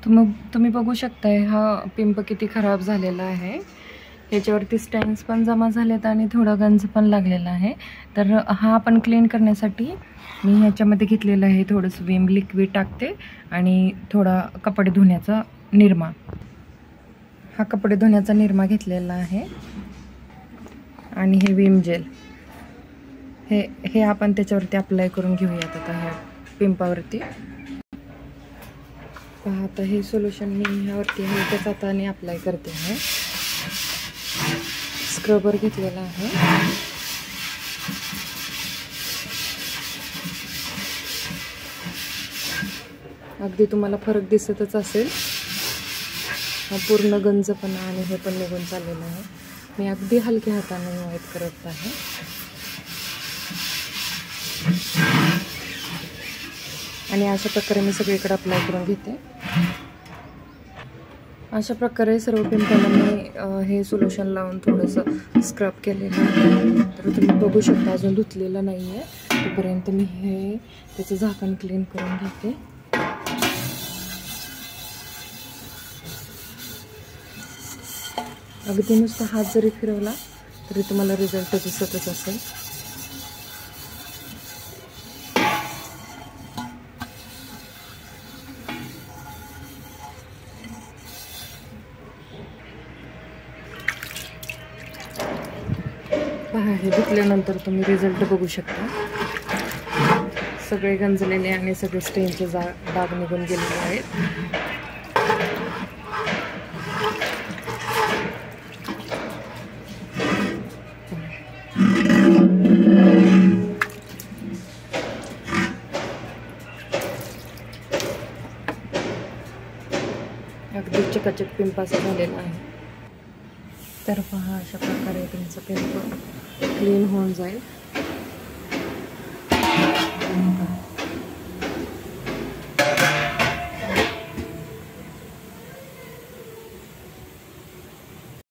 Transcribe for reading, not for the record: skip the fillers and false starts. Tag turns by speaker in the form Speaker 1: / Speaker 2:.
Speaker 1: तुम्ही बघू शकताय हा पिंप किती खराब झालेला आहे। याच्यावरती स्टॅन्स पण जमा झालेत आणि थोडा गंज पण लागलेला आहे। तर हा आपण क्लीन करण्यासाठी मी ह्याच्यामध्ये घेतलेलं आहे थोडंसं विम लिक्विड टाकते आणि थोडा कपडे धुण्याचा निरमा। हा कपडे धुण्याचा निरमा घेतलेला आहे आणि हे विम जेल हे आपण त्याच्यावरती अप्लाय करून घेऊयात आता ह्या पिंपावरती। पहा आता हे सोल्युशन मी ह्यावरती हलक्याच हाताने अप्लाय करते आहे। स्क्रबर घेतलेला आहे। अगदी तुम्हाला फरक दिसतच असेल। हा पूर्ण गंजपणा आणि हे पण निघून चाललेलं आहे। मी अगदी हलक्या हाताने वाईट करत आहे। आणि अशा प्रकारे मी सगळीकडे अप्लाय करून घेते। अशा प्रकारे सर्व पिंपाला मी हे सोल्युशन लावून थोडंसं स्क्रब केलेलं आहे। तर तुम्ही बघू शकता अजून धुतलेलं नाही आहे, तोपर्यंत मी त्याचं झाकण क्लीन करून घेते। अगदी नुसता हात जरी फिरवला तरी तुम्हाला रिझल्ट दिसतच असेल। पहा हे धुतल्यानंतर तुम्ही रिझल्ट बघू शकता। सगळे गंजलेले आणि सगळे स्टेनचे डाग निघून गेलेले आहेत। अगदी चकाचक पिंप असा झालेला आहे। तर पहा अशा प्रकारे तुमचं पिंप क्लीन होऊन जाईल।